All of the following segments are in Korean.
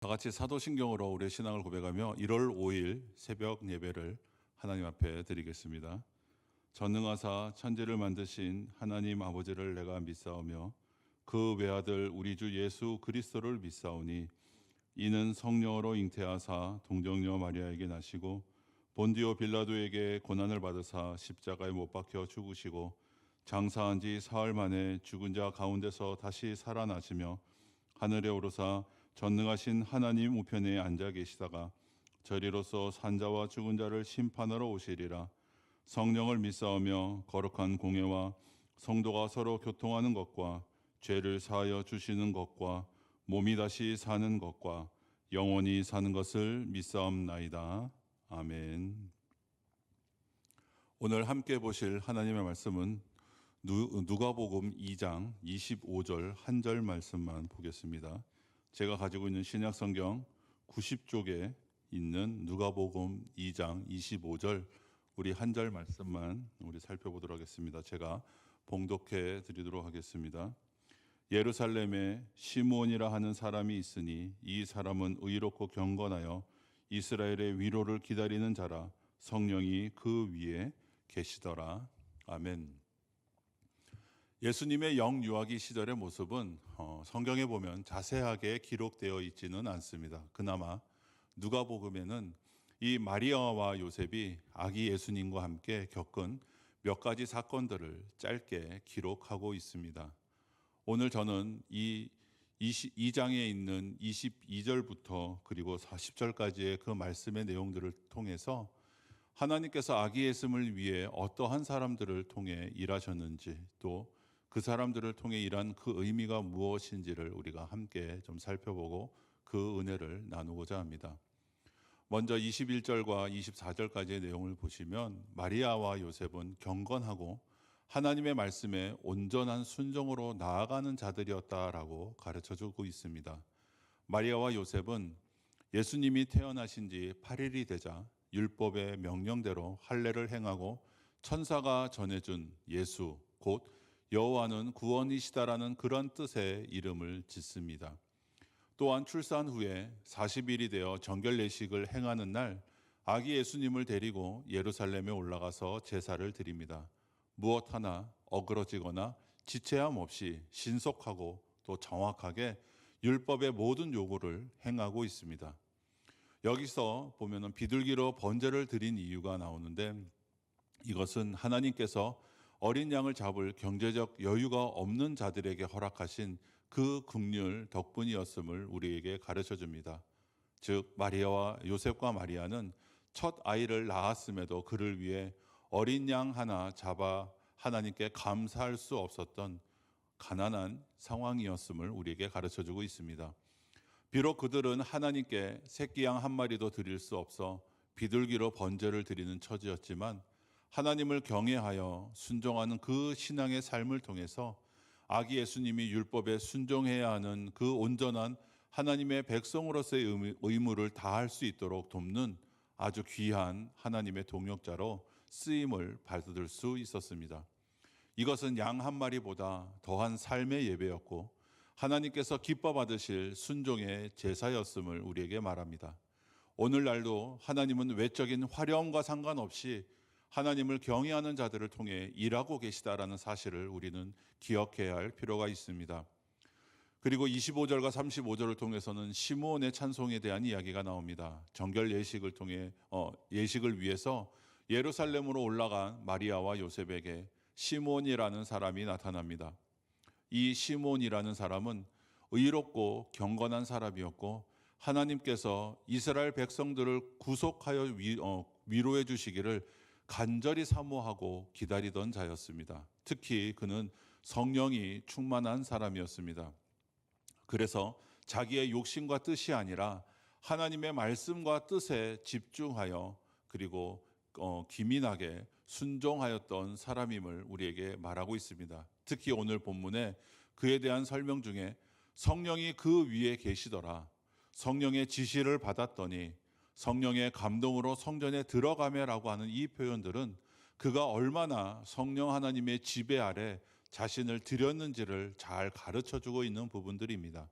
다 같이 사도신경으로 우리의 신앙을 고백하며 1월 5일 새벽 예배를 하나님 앞에 드리겠습니다. 전능하사 천지를 만드신 하나님 아버지를 내가 믿사오며 그 외아들 우리 주 예수 그리스도를 믿사오니 이는 성령으로 잉태하사 동정녀 마리아에게 나시고 본디오 빌라도에게 고난을 받으사 십자가에 못 박혀 죽으시고 장사한 지 사흘 만에 죽은 자 가운데서 다시 살아나시며 하늘에 오르사 전능하신 하나님 우편에 앉아 계시다가 저리로서 산자와 죽은 자를 심판하러 오시리라. 성령을 믿사오며 거룩한 공예와 성도가 서로 교통하는 것과 죄를 사하여 주시는 것과 몸이 다시 사는 것과 영원히 사는 것을 믿사옵나이다. 아멘. 오늘 함께 보실 하나님의 말씀은 누가복음 2장 25절 한 절 말씀만 보겠습니다. 제가 가지고 있는 신약성경 90쪽에 있는 누가복음 2장 25절 우리 한 절 말씀만 우리 살펴보도록 하겠습니다. 제가 봉독해 드리도록 하겠습니다. 예루살렘에 시므온이라 하는 사람이 있으니 이 사람은 의롭고 경건하여 이스라엘의 위로를 기다리는 자라. 성령이 그 위에 계시더라. 아멘. 예수님의 영유아기 시절의 모습은 성경에 보면 자세하게 기록되어 있지는 않습니다. 그나마 누가복음에는 이 마리아와 요셉이 아기 예수님과 함께 겪은 몇 가지 사건들을 짧게 기록하고 있습니다. 오늘 저는 이 22장에 있는 22절부터 그리고 40절까지의 그 말씀의 내용들을 통해서 하나님께서 아기 예수님을 위해 어떠한 사람들을 통해 일하셨는지 또 그 사람들을 통해 일한 그 의미가 무엇인지를 우리가 함께 좀 살펴보고 그 은혜를 나누고자 합니다. 먼저 21절과 24절까지의 내용을 보시면 마리아와 요셉은 경건하고 하나님의 말씀에 온전한 순종으로 나아가는 자들이었다라고 가르쳐주고 있습니다. 마리아와 요셉은 예수님이 태어나신 지 8일이 되자 율법의 명령대로 할례를 행하고 천사가 전해준 예수 곧 여호와는 구원이시다라는 그런 뜻의 이름을 짓습니다. 또한 출산 후에 40일이 되어 정결 예식을 행하는 날 아기 예수님을 데리고 예루살렘에 올라가서 제사를 드립니다. 무엇 하나 어그러지거나 지체함 없이 신속하고 또 정확하게 율법의 모든 요구를 행하고 있습니다. 여기서 보면은 비둘기로 번제를 드린 이유가 나오는데 이것은 하나님께서 어린 양을 잡을 경제적 여유가 없는 자들에게 허락하신 그 긍휼 덕분이었음을 우리에게 가르쳐 줍니다. 즉 마리아와 요셉과 마리아는 첫 아이를 낳았음에도 그를 위해 어린 양 하나 잡아 하나님께 감사할 수 없었던 가난한 상황이었음을 우리에게 가르쳐 주고 있습니다. 비록 그들은 하나님께 새끼 양 한 마리도 드릴 수 없어 비둘기로 번제를 드리는 처지였지만 하나님을 경외하여 순종하는 그 신앙의 삶을 통해서 아기 예수님이 율법에 순종해야 하는 그 온전한 하나님의 백성으로서의 의무를 다할 수 있도록 돕는 아주 귀한 하나님의 동역자로 쓰임을 받을 수 있었습니다. 이것은 양 한 마리보다 더한 삶의 예배였고 하나님께서 기뻐 받으실 순종의 제사였음을 우리에게 말합니다. 오늘날도 하나님은 외적인 화려함과 상관없이 하나님을 경외하는 자들을 통해 일하고 계시다라는 사실을 우리는 기억해야 할 필요가 있습니다. 그리고 25절과 35절을 통해서는 시므온의 찬송에 대한 이야기가 나옵니다. 정결 예식을 통해 예식을 위해서 예루살렘으로 올라간 마리아와 요셉에게 시므온이라는 사람이 나타납니다. 이 시므온이라는 사람은 의롭고 경건한 사람이었고 하나님께서 이스라엘 백성들을 구속하여 위로해 주시기를 간절히 사모하고 기다리던 자였습니다. 특히 그는 성령이 충만한 사람이었습니다. 그래서 자기의 욕심과 뜻이 아니라 하나님의 말씀과 뜻에 집중하여 그리고 기민하게 순종하였던 사람임을 우리에게 말하고 있습니다. 특히 오늘 본문에 그에 대한 설명 중에 성령이 그 위에 계시더라. 성령의 지시를 받았더니 성령의 감동으로 성전에 들어가매라고 하는 이 표현들은 그가 얼마나 성령 하나님의 지배 아래 자신을 드렸는지를 잘 가르쳐주고 있는 부분들입니다.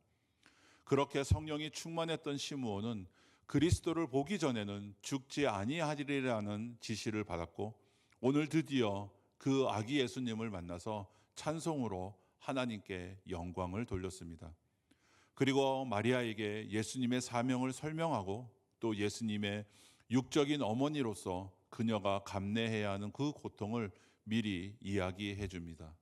그렇게 성령이 충만했던 시므온은 그리스도를 보기 전에는 죽지 아니하리라는 지시를 받았고, 오늘 드디어 그 아기 예수님을 만나서 찬송으로 하나님께 영광을 돌렸습니다. 그리고 마리아에게 예수님의 사명을 설명하고, 또 예수님의 육적인 어머니로서 그녀가 감내해야 하는 그 고통을 미리 이야기해 줍니다.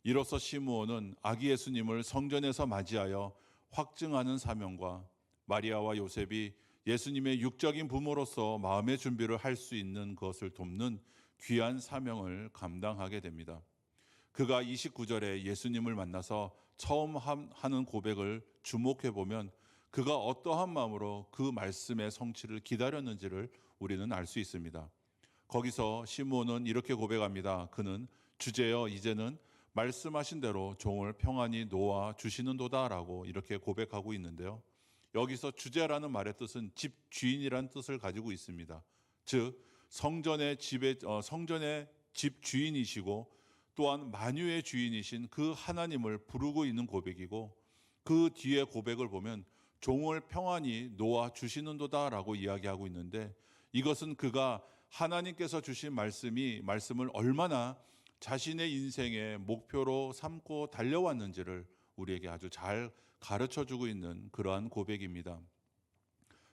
이로써 시므온은 아기 예수님을 성전에서 맞이하여 확증하는 사명과 마리아와 요셉이 예수님의 육적인 부모로서 마음의 준비를 할 수 있는 것을 돕는 귀한 사명을 감당하게 됩니다. 그가 29절에 예수님을 만나서 처음 하는 고백을 주목해 보면 그가 어떠한 마음으로 그 말씀의 성취를 기다렸는지를 우리는 알 수 있습니다. 거기서 시므온은 이렇게 고백합니다. 그는 주제여 이제는 말씀하신 대로 종을 평안히 놓아 주시는도다라고 이렇게 고백하고 있는데요. 여기서 주제라는 말의 뜻은 집 주인이라는 뜻을 가지고 있습니다. 즉 성전의 집 주인이시고 또한 만유의 주인이신 그 하나님을 부르고 있는 고백이고, 그 뒤에 고백을 보면 종을 평안히 놓아 주시는도다라고 이야기하고 있는데, 이것은 그가 하나님께서 주신 말씀을 얼마나 자신의 인생의 목표로 삼고 달려왔는지를 우리에게 아주 잘 가르쳐주고 있는 그러한 고백입니다.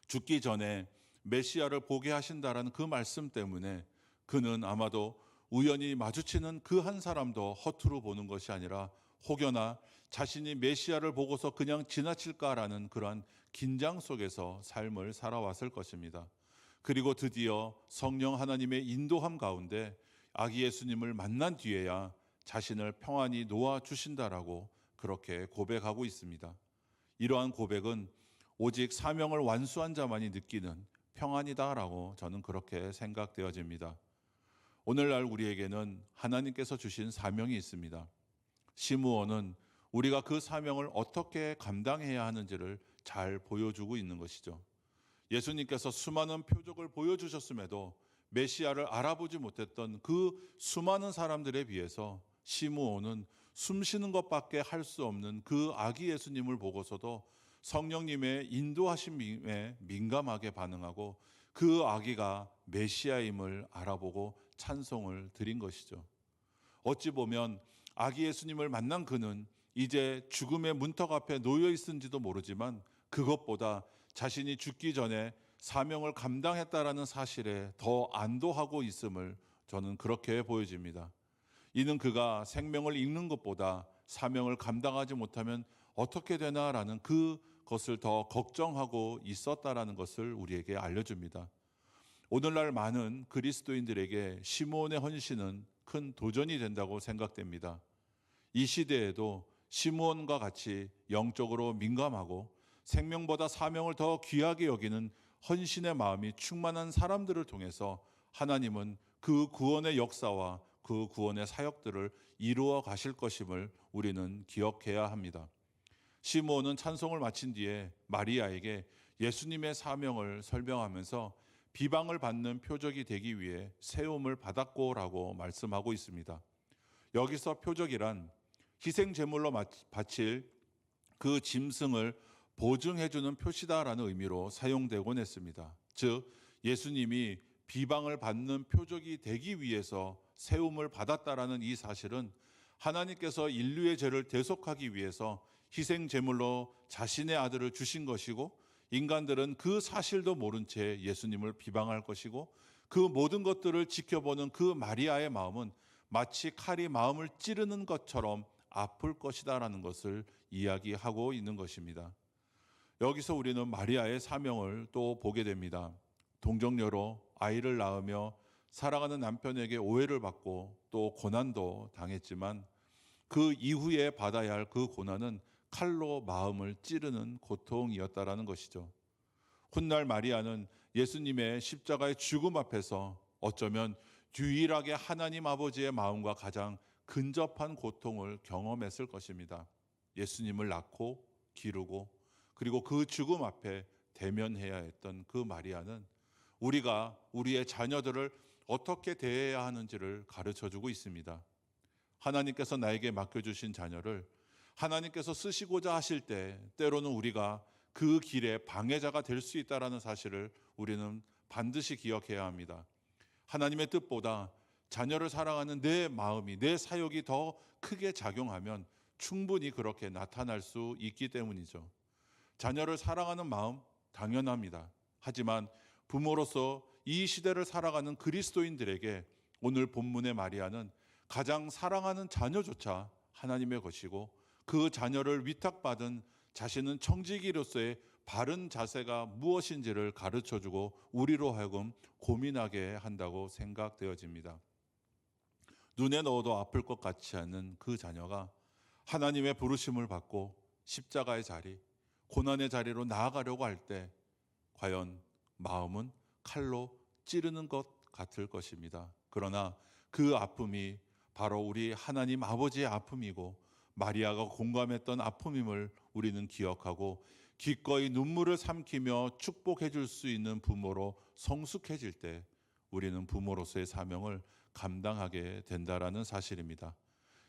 죽기 전에 메시아를 보게 하신다라는 그 말씀 때문에 그는 아마도 우연히 마주치는 그 한 사람도 허투루 보는 것이 아니라 혹여나 자신이 메시아를 보고서 그냥 지나칠까라는 그러한 긴장 속에서 삶을 살아왔을 것입니다. 그리고 드디어 성령 하나님의 인도함 가운데 아기 예수님을 만난 뒤에야 자신을 평안히 놓아 주신다라고 그렇게 고백하고 있습니다. 이러한 고백은 오직 사명을 완수한 자만이 느끼는 평안이다라고 저는 그렇게 생각되어집니다. 오늘날 우리에게는 하나님께서 주신 사명이 있습니다. 시므온은 우리가 그 사명을 어떻게 감당해야 하는지를 잘 보여주고 있는 것이죠. 예수님께서 수많은 표적을 보여주셨음에도 메시아를 알아보지 못했던 그 수많은 사람들에 비해서 시므온은 숨쉬는 것밖에 할 수 없는 그 아기 예수님을 보고서도 성령님의 인도하심에 민감하게 반응하고 그 아기가 메시아임을 알아보고 찬송을 드린 것이죠. 어찌 보면 아기 예수님을 만난 그는 이제 죽음의 문턱 앞에 놓여 있은지도 모르지만 그것보다 자신이 죽기 전에 사명을 감당했다라는 사실에 더 안도하고 있음을 저는 그렇게 보여집니다. 이는 그가 생명을 잃는 것보다 사명을 감당하지 못하면 어떻게 되나라는 그것을 더 걱정하고 있었다라는 것을 우리에게 알려줍니다. 오늘날 많은 그리스도인들에게 시므온의 헌신은 큰 도전이 된다고 생각됩니다. 이 시대에도 시므온과 같이 영적으로 민감하고 생명보다 사명을 더 귀하게 여기는 헌신의 마음이 충만한 사람들을 통해서 하나님은 그 구원의 역사와 그 구원의 사역들을 이루어 가실 것임을 우리는 기억해야 합니다. 시므온은 찬송을 마친 뒤에 마리아에게 예수님의 사명을 설명하면서 비방을 받는 표적이 되기 위해 세움을 받았고라고 말씀하고 있습니다. 여기서 표적이란 희생 제물로 바칠 그 짐승을 보증해주는 표시다라는 의미로 사용되곤 했습니다. 즉 예수님이 비방을 받는 표적이 되기 위해서 세움을 받았다라는 이 사실은 하나님께서 인류의 죄를 대속하기 위해서 희생 제물로 자신의 아들을 주신 것이고, 인간들은 그 사실도 모른 채 예수님을 비방할 것이고, 그 모든 것들을 지켜보는 그 마리아의 마음은 마치 칼이 마음을 찌르는 것처럼 아플 것이다라는 것을 이야기하고 있는 것입니다. 여기서 우리는 마리아의 사명을 또 보게 됩니다. 동정녀로 아이를 낳으며 사랑하는 남편에게 오해를 받고 또 고난도 당했지만 그 이후에 받아야 할 그 고난은 칼로 마음을 찌르는 고통이었다라는 것이죠. 훗날 마리아는 예수님의 십자가의 죽음 앞에서 어쩌면 유일하게 하나님 아버지의 마음과 가장 근접한 고통을 경험했을 것입니다. 예수님을 낳고 기르고 그리고 그 죽음 앞에 대면해야 했던 그 마리아는 우리가 우리의 자녀들을 어떻게 대해야 하는지를 가르쳐주고 있습니다. 하나님께서 나에게 맡겨주신 자녀를 하나님께서 쓰시고자 하실 때 때로는 우리가 그 길에 방해자가 될 수 있다라는 사실을 우리는 반드시 기억해야 합니다. 하나님의 뜻보다 자녀를 사랑하는 내 마음이, 내 사역이 더 크게 작용하면 충분히 그렇게 나타날 수 있기 때문이죠. 자녀를 사랑하는 마음 당연합니다. 하지만 부모로서 이 시대를 살아가는 그리스도인들에게 오늘 본문의 마리아는 가장 사랑하는 자녀조차 하나님의 것이고, 그 자녀를 위탁받은 자신은 청지기로서의 바른 자세가 무엇인지를 가르쳐주고 우리로 하여금 고민하게 한다고 생각되어집니다. 눈에 넣어도 아플 것 같지 않은 그 자녀가 하나님의 부르심을 받고 십자가의 자리, 고난의 자리로 나아가려고 할 때 과연 마음은 칼로 찌르는 것 같을 것입니다. 그러나 그 아픔이 바로 우리 하나님 아버지의 아픔이고 마리아가 공감했던 아픔임을 우리는 기억하고 기꺼이 눈물을 삼키며 축복해 줄 수 있는 부모로 성숙해질 때 우리는 부모로서의 사명을 감당하게 된다라는 사실입니다.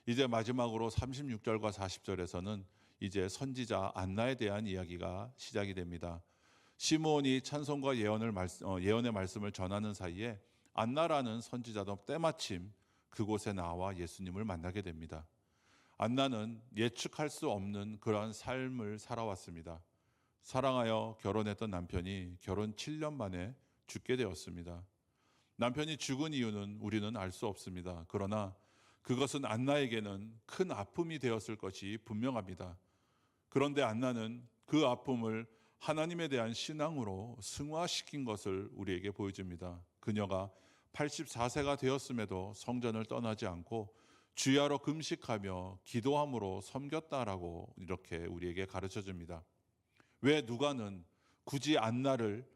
이제 마지막으로 36절과 40절에서는 이제 선지자 안나에 대한 이야기가 시작이 됩니다. 시므온이 찬송과 예언의 말씀을 전하는 사이에 안나라는 선지자도 때마침 그곳에 나와 예수님을 만나게 됩니다. 안나는 예측할 수 없는 그러한 삶을 살아왔습니다. 사랑하여 결혼했던 남편이 결혼 7년 만에 죽게 되었습니다. 남편이 죽은 이유는 우리는 알 수 없습니다. 그러나 그것은 안나에게는 큰 아픔이 되었을 것이 분명합니다. 그런데 안나는 그 아픔을 하나님에 대한 신앙으로 승화시킨 것을 우리에게 보여줍니다. 그녀가 84세가 되었음에도 성전을 떠나지 않고 주야로 금식하며 기도함으로 섬겼다라고 이렇게 우리에게 가르쳐줍니다. 왜 누가는 굳이 안나를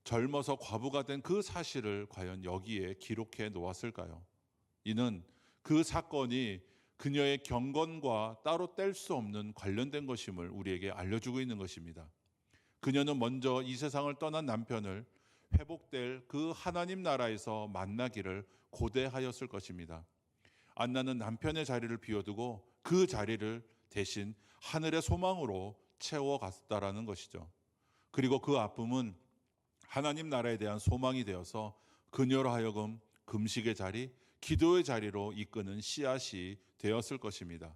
젊어서 과부가 된 그 사실을 과연 여기에 기록해 놓았을까요? 이는 그 사건이 그녀의 경건과 따로 뗄 수 없는 관련된 것임을 우리에게 알려주고 있는 것입니다. 그녀는 먼저 이 세상을 떠난 남편을 회복될 그 하나님 나라에서 만나기를 고대하였을 것입니다. 안나는 남편의 자리를 비워두고 그 자리를 대신 하늘의 소망으로 채워갔다라는 것이죠. 그리고 그 아픔은 하나님 나라에 대한 소망이 되어서 그녀로 하여금 금식의 자리, 기도의 자리로 이끄는 씨앗이 되었을 것입니다.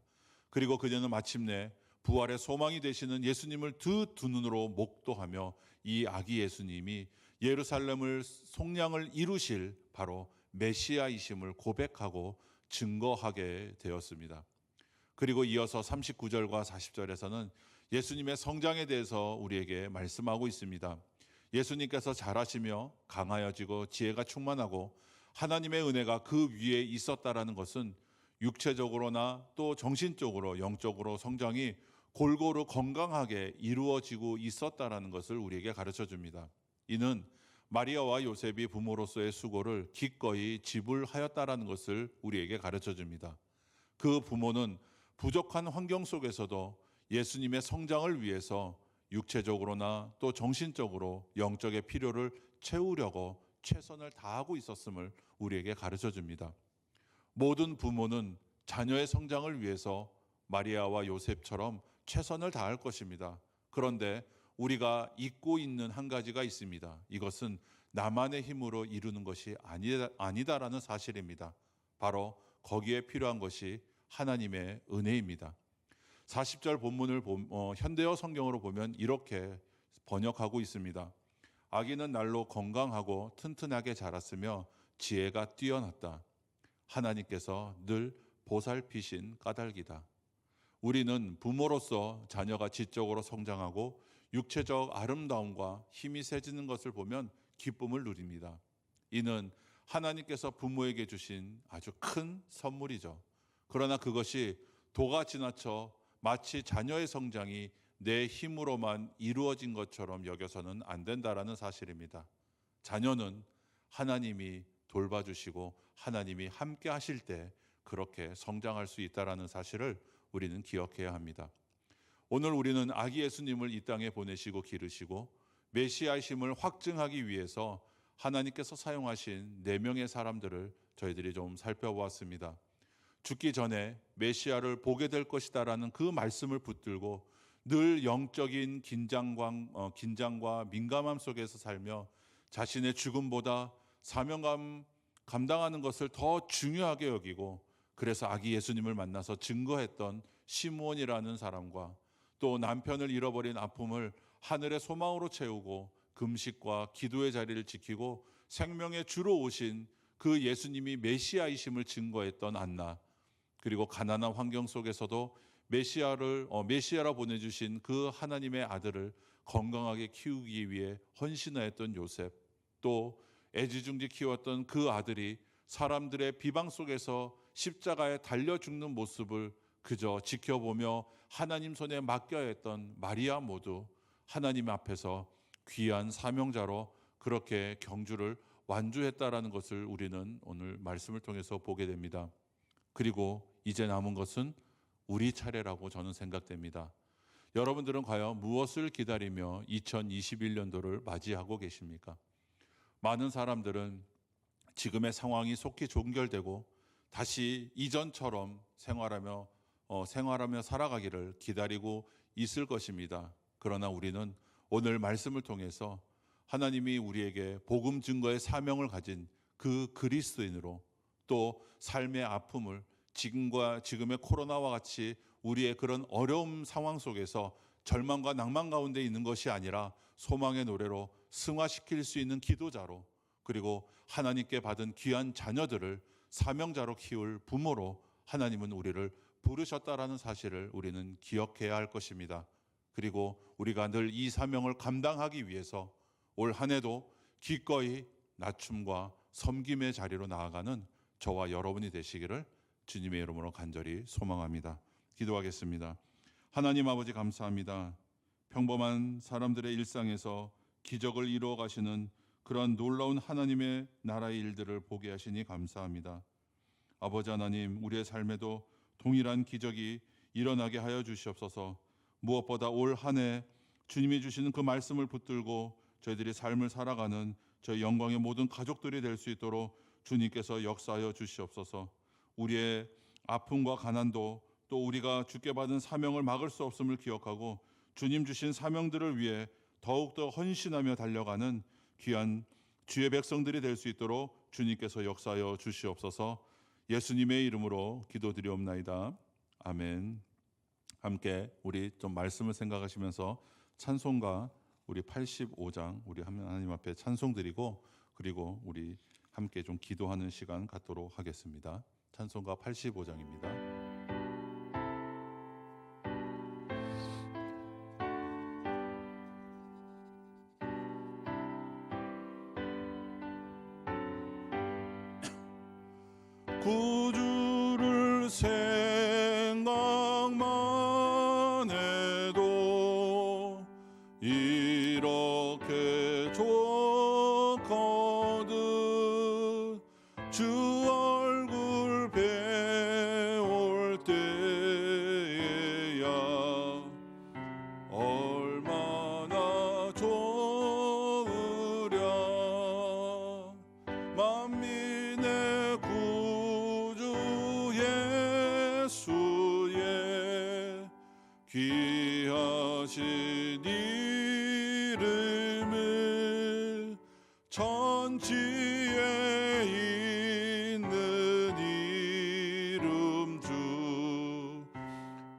그리고 그녀는 마침내 부활의 소망이 되시는 예수님을 두 눈으로 목도하며 이 아기 예수님이 예루살렘을 속량을 이루실 바로 메시아이심을 고백하고 증거하게 되었습니다. 그리고 이어서 39절과 40절에서는 예수님의 성장에 대해서 우리에게 말씀하고 있습니다. 예수님께서 자라시며 강하여지고 지혜가 충만하고 하나님의 은혜가 그 위에 있었다라는 것은 육체적으로나 또 정신적으로 영적으로 성장이 골고루 건강하게 이루어지고 있었다라는 것을 우리에게 가르쳐 줍니다. 이는 마리아와 요셉이 부모로서의 수고를 기꺼이 지불하였다라는 것을 우리에게 가르쳐 줍니다. 그 부모는 부족한 환경 속에서도 예수님의 성장을 위해서 육체적으로나 또 정신적으로 영적의 필요를 채우려고 최선을 다하고 있었음을 우리에게 가르쳐 줍니다. 모든 부모는 자녀의 성장을 위해서 마리아와 요셉처럼 최선을 다할 것입니다. 그런데 우리가 잊고 있는 한 가지가 있습니다. 이것은 나만의 힘으로 이루는 것이 아니다라는 사실입니다. 바로 거기에 필요한 것이 하나님의 은혜입니다. 40절 본문을 현대어 성경으로 보면 이렇게 번역하고 있습니다. 아기는 날로 건강하고 튼튼하게 자랐으며 지혜가 뛰어났다. 하나님께서 늘 보살피신 까닭이다. 우리는 부모로서 자녀가 지적으로 성장하고 육체적 아름다움과 힘이 세지는 것을 보면 기쁨을 누립니다. 이는 하나님께서 부모에게 주신 아주 큰 선물이죠. 그러나 그것이 도가 지나쳐 마치 자녀의 성장이 내 힘으로만 이루어진 것처럼 여겨서는 안 된다라는 사실입니다. 자녀는 하나님이 돌봐주시고 하나님이 함께 하실 때 그렇게 성장할 수 있다라는 사실을 우리는 기억해야 합니다. 오늘 우리는 아기 예수님을 이 땅에 보내시고 기르시고 메시아이심을 확증하기 위해서 하나님께서 사용하신 4명의 사람들을 저희들이 좀 살펴보았습니다. 죽기 전에 메시아를 보게 될 것이다라는 그 말씀을 붙들고 늘 영적인 긴장과 민감함 속에서 살며 자신의 죽음보다 사명감 감당하는 것을 더 중요하게 여기고, 그래서 아기 예수님을 만나서 증거했던 시므온이라는 사람과, 또 남편을 잃어버린 아픔을 하늘의 소망으로 채우고 금식과 기도의 자리를 지키고 생명의 주로 오신 그 예수님이 메시아이심을 증거했던 안나, 그리고 가난한 환경 속에서도 메시아라 보내주신 그 하나님의 아들을 건강하게 키우기 위해 헌신하였던 요셉, 또 애지중지 키웠던 그 아들이 사람들의 비방 속에서 십자가에 달려 죽는 모습을 그저 지켜보며 하나님 손에 맡겨야 했던 마리아, 모두 하나님 앞에서 귀한 사명자로 그렇게 경주를 완주했다라는 것을 우리는 오늘 말씀을 통해서 보게 됩니다. 그리고 이제 남은 것은 우리 차례라고 저는 생각됩니다. 여러분들은 과연 무엇을 기다리며 2021년도를 맞이하고 계십니까? 많은 사람들은 지금의 상황이 속히 종결되고 다시 이전처럼 생활하며 살아가기를 기다리고 있을 것입니다. 그러나 우리는 오늘 말씀을 통해서 하나님이 우리에게 복음 증거의 사명을 가진 그 그리스도인으로, 또 삶의 아픔을 지금의 코로나와 같이 우리의 그런 어려움 상황 속에서 절망과 낭만 가운데 있는 것이 아니라 소망의 노래로 승화시킬 수 있는 기도자로, 그리고 하나님께 받은 귀한 자녀들을 사명자로 키울 부모로 하나님은 우리를 부르셨다라는 사실을 우리는 기억해야 할 것입니다. 그리고 우리가 늘 이 사명을 감당하기 위해서 올 한 해도 기꺼이 낮춤과 섬김의 자리로 나아가는 저와 여러분이 되시기를 주님의 이름으로 간절히 소망합니다. 기도하겠습니다. 하나님 아버지, 감사합니다. 평범한 사람들의 일상에서 기적을 이루어 가시는 그런 놀라운 하나님의 나라의 일들을 보게 하시니 감사합니다. 아버지 하나님, 우리의 삶에도 동일한 기적이 일어나게 하여 주시옵소서. 무엇보다 올 한 해 주님이 주시는 그 말씀을 붙들고 저희들이 삶을 살아가는 저희 영광의 모든 가족들이 될 수 있도록 주님께서 역사하여 주시옵소서. 우리의 아픔과 가난도, 또 우리가 주께 받은 사명을 막을 수 없음을 기억하고 주님 주신 사명들을 위해 더욱더 헌신하며 달려가는 귀한 주의 백성들이 될 수 있도록 주님께서 역사하여 주시옵소서. 예수님의 이름으로 기도드리옵나이다. 아멘. 함께 우리 좀 말씀을 생각하시면서 찬송가 우리 85장 우리 하나님 앞에 찬송 드리고, 그리고 우리 함께 좀 기도하는 시간 갖도록 하겠습니다. 찬송가 85장입니다. 구주를 생각만 해도 이렇게 좋거든. 주 얼굴 배울 때에야 얼마나 좋으랴. 만민의 구주 예수의 귀하신 이름을 천지에 있는 이름 주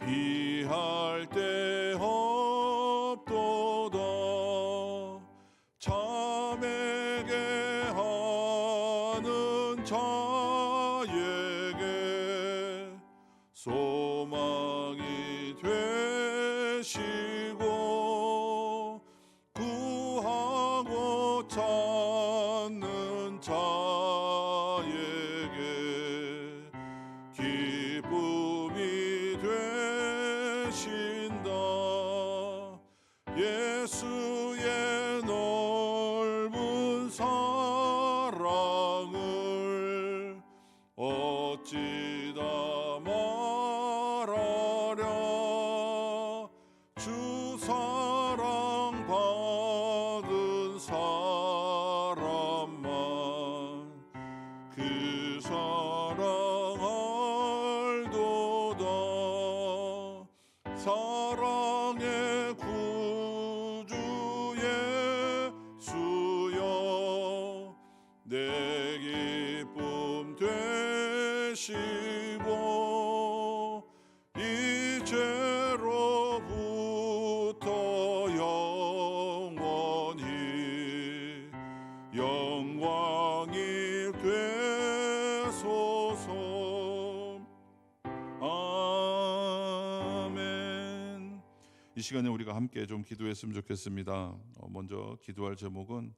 비할 데 없도다. 참에게 하는 자에게 소망이 되시고 구하고 찾는 자에게 기쁨이 되신다. 예수의 넓은 사랑을 어찌다 말하랴. 주 시간에 우리가 함께 좀 기도했으면 좋겠습니다. 먼저 기도할 제목은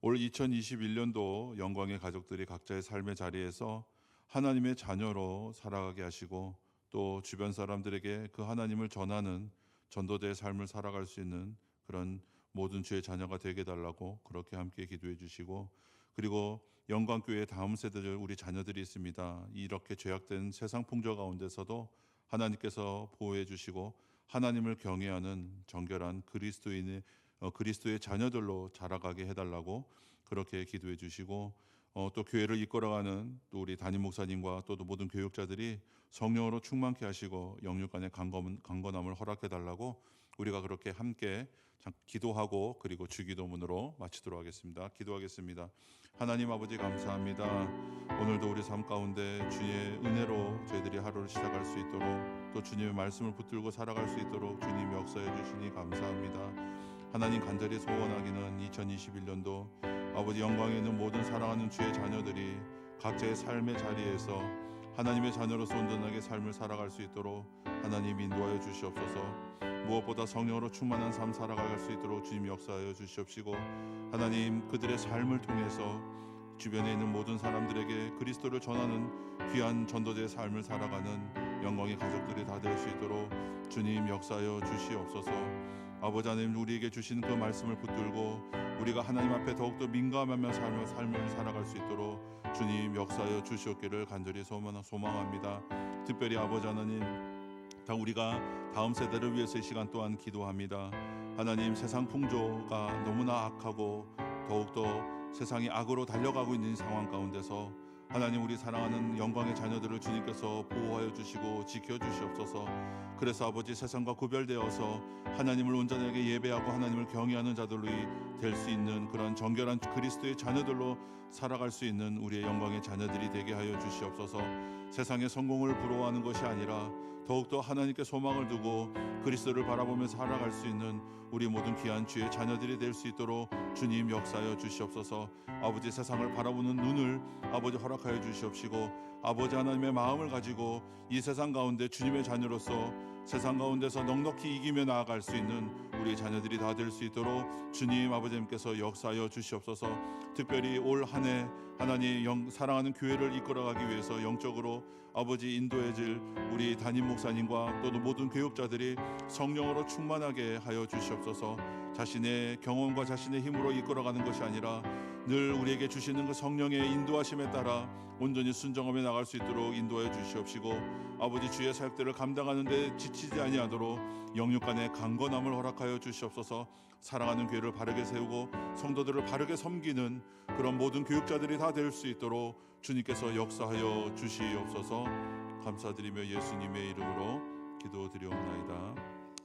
올 2021년도 영광의 가족들이 각자의 삶의 자리에서 하나님의 자녀로 살아가게 하시고 또 주변 사람들에게 그 하나님을 전하는 전도자의 삶을 살아갈 수 있는 그런 모든 주의 자녀가 되게 달라고 그렇게 함께 기도해 주시고, 그리고 영광교회 다음 세대들 우리 자녀들이 있습니다. 이렇게 죄악된 세상 풍조 가운데서도 하나님께서 보호해 주시고 하나님을 경외하는 정결한 그리스도의 자녀들로 자라가게 해달라고 그렇게 기도해 주시고, 또 교회를 이끌어가는 또 우리 담임 목사님과 또 모든 교육자들이 성령으로 충만케 하시고 영육간의 강건함을 허락해 달라고 우리가 그렇게 함께 기도하고 그리고 주기도문으로 마치도록 하겠습니다. 기도하겠습니다. 하나님 아버지 감사합니다. 오늘도 우리 삶 가운데 주의 은혜로 저희들이 하루를 시작할 수 있도록 또 주님의 말씀을 붙들고 살아갈 수 있도록 주님 역사해 주시니 감사합니다. 하나님 간절히 소원하기는 2021년도 아버지 영광에 있는 모든 사랑하는 주의 자녀들이 각자의 삶의 자리에서 하나님의 자녀로서 온전하게 삶을 살아갈 수 있도록 하나님 인도하여 주시옵소서. 무엇보다 성령으로 충만한 삶 살아갈 수 있도록 주님 역사하여 주시옵시고, 하나님 그들의 삶을 통해서 주변에 있는 모든 사람들에게 그리스도를 전하는 귀한 전도자의 삶을 살아가는 영광의 가족들이 다 될 수 있도록 주님 역사하여 주시옵소서. 아버지 하나님 우리에게 주신 그 말씀을 붙들고 우리가 하나님 앞에 더욱더 민감하며 삶을 살아갈 수 있도록 주님 역사하여 주시옵기를 간절히 소망합니다. 특별히 아버지 하나님 우리가 다음 세대를 위해서 이 시간 또한 기도합니다. 하나님 세상 풍조가 너무나 악하고 더욱더 세상이 악으로 달려가고 있는 상황 가운데서 하나님 우리 사랑하는 영광의 자녀들을 주님께서 보호하여 주시고 지켜주시옵소서. 그래서 아버지 세상과 구별되어서 하나님을 온전하게 예배하고 하나님을 경외하는 자들로 될 수 있는 그런 정결한 그리스도의 자녀들로 살아갈 수 있는 우리의 영광의 자녀들이 되게 하여 주시옵소서. 세상의 성공을 부러워하는 것이 아니라 더욱더 하나님께 소망을 두고 그리스도를 바라보며 살아갈 수 있는 우리 모든 귀한 주의 자녀들이 될 수 있도록 주님 역사하여 주시옵소서. 아버지 세상을 바라보는 눈을 아버지 허락하여 주시옵시고 아버지 하나님의 마음을 가지고 이 세상 가운데 주님의 자녀로서 세상 가운데서 넉넉히 이기며 나아갈 수 있는 우리 자녀들이 다 될 수 있도록 주님 아버지님께서 역사하여 주시옵소서. 특별히 올 한 해 하나님 사랑하는 교회를 이끌어가기 위해서 영적으로 아버지 인도해질 우리 담임 목사님과 또 모든 교육자들이 성령으로 충만하게 하여 주시옵소서. 자신의 경험과 자신의 힘으로 이끌어가는 것이 아니라 늘 우리에게 주시는 그 성령의 인도하심에 따라 온전히 순종하며 나갈 수 있도록 인도하여 주시옵시고 아버지 주의 사역들을 감당하는 데 지치지 아니하도록 영육간의 강건함을 허락하여 주시옵소서. 사랑하는 교회를 바르게 세우고 성도들을 바르게 섬기는 그런 모든 교육자들이 다 될 수 있도록 주님께서 역사하여 주시옵소서. 감사드리며 예수님의 이름으로 기도드리옵나이다.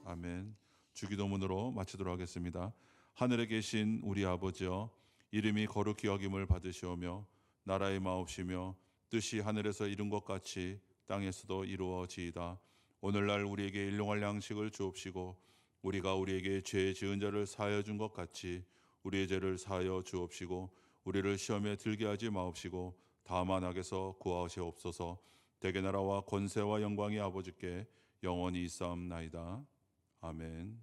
아멘. 주기도문으로 마치도록 하겠습니다. 하늘에 계신 우리 아버지여, 이름이 거룩히 여김을 받으시오며 나라의 마옵시며 뜻이 하늘에서 이룬 것 같이 땅에서도 이루어지이다. 오늘날 우리에게 일용할 양식을 주옵시고 우리가 우리에게 죄 지은 자를 사하여 준 것 같이 우리의 죄를 사하여 주옵시고 우리를 시험에 들게 하지 마옵시고 다만 악에서 구하시옵소서. 대개 나라와 권세와 영광이 아버지께 영원히 있사옵나이다. 아멘.